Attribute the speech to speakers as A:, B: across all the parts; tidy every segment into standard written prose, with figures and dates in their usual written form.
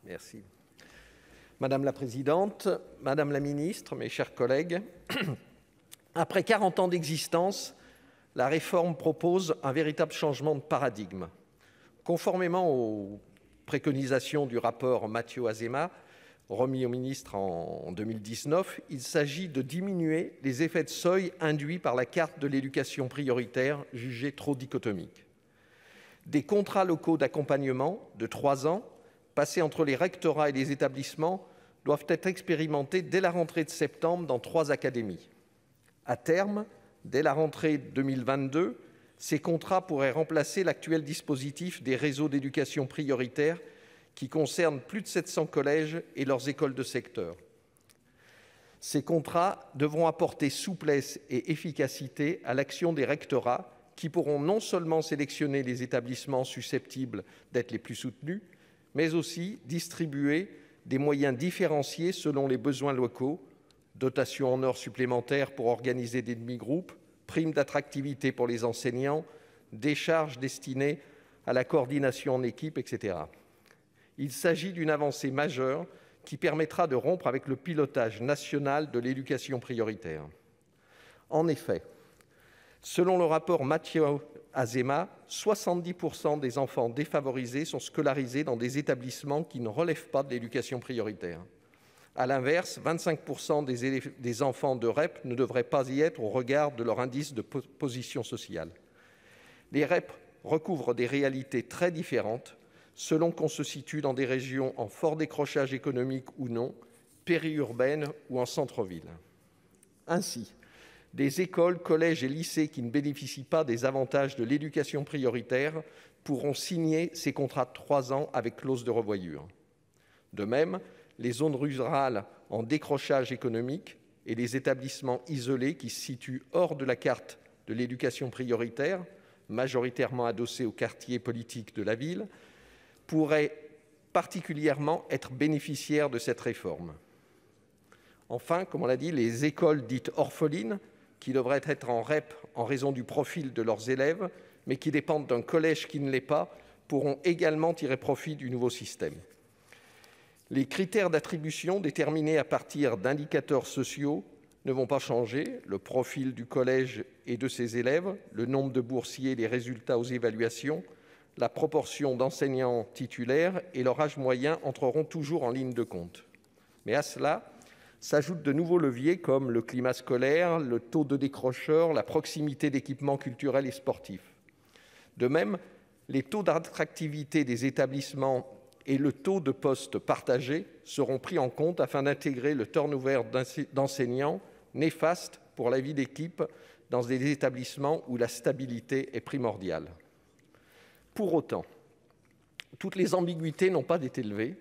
A: Merci. Madame la présidente, madame la ministre, mes chers collègues, après 40 ans d'existence, la réforme propose un véritable changement de paradigme. Conformément aux préconisations du rapport Mathiot-Azéma, remis au ministre en 2019, il s'agit de diminuer les effets de seuil induits par la carte de l'éducation prioritaire jugée trop dichotomique. Des contrats locaux d'accompagnement de 3 ans, passés entre les rectorats et les établissements, doivent être expérimentés dès la rentrée de septembre dans 3 académies. À terme, dès la rentrée 2022, ces contrats pourraient remplacer l'actuel dispositif des réseaux d'éducation prioritaire qui concerne plus de 700 collèges et leurs écoles de secteur. Ces contrats devront apporter souplesse et efficacité à l'action des rectorats qui pourront non seulement sélectionner les établissements susceptibles d'être les plus soutenus, mais aussi distribuer des moyens différenciés selon les besoins locaux, dotation en heures supplémentaires pour organiser des demi-groupes, primes d'attractivité pour les enseignants, décharges destinées à la coordination en équipe, etc. Il s'agit d'une avancée majeure qui permettra de rompre avec le pilotage national de l'éducation prioritaire. En effet, selon le rapport Mathiot-Azéma, 70% des enfants défavorisés sont scolarisés dans des établissements qui ne relèvent pas de l'éducation prioritaire. À l'inverse, 25% des enfants de REP ne devraient pas y être au regard de leur indice de position sociale. Les REP recouvrent des réalités très différentes selon qu'on se situe dans des régions en fort décrochage économique ou non, périurbaines ou en centre-ville. Ainsi, des écoles, collèges et lycées qui ne bénéficient pas des avantages de l'éducation prioritaire pourront signer ces contrats de 3 ans avec clause de revoyure. De même, les zones rurales en décrochage économique et les établissements isolés qui se situent hors de la carte de l'éducation prioritaire, majoritairement adossés aux quartiers politiques de la ville, pourraient particulièrement être bénéficiaires de cette réforme. Enfin, comme on l'a dit, les écoles dites orphelines, qui devraient être en REP en raison du profil de leurs élèves, mais qui dépendent d'un collège qui ne l'est pas, pourront également tirer profit du nouveau système. Les critères d'attribution déterminés à partir d'indicateurs sociaux ne vont pas changer. Le profil du collège et de ses élèves, le nombre de boursiers, les résultats aux évaluations, la proportion d'enseignants titulaires et leur âge moyen entreront toujours en ligne de compte. Mais à cela s'ajoutent de nouveaux leviers comme le climat scolaire, le taux de décrocheurs, la proximité d'équipements culturels et sportifs. De même, les taux d'attractivité des établissements et le taux de postes partagés seront pris en compte afin d'intégrer le turnover d'enseignants néfaste pour la vie d'équipe dans des établissements où la stabilité est primordiale. Pour autant, toutes les ambiguïtés n'ont pas été levées.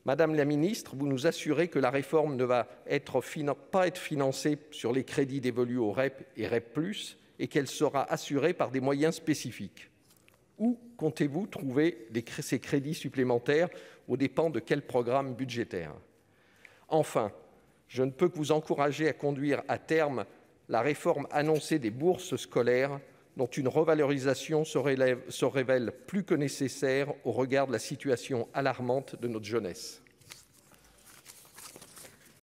A: Madame la ministre, vous nous assurez que la réforme ne va pas être financée sur les crédits dévolus au REP et REP+, et qu'elle sera assurée par des moyens spécifiques. Où comptez-vous trouver ces crédits supplémentaires aux dépens de quel programme budgétaire? Enfin, je ne peux que vous encourager à conduire à terme la réforme annoncée des bourses scolaires, dont une revalorisation se révèle plus que nécessaire au regard de la situation alarmante de notre jeunesse.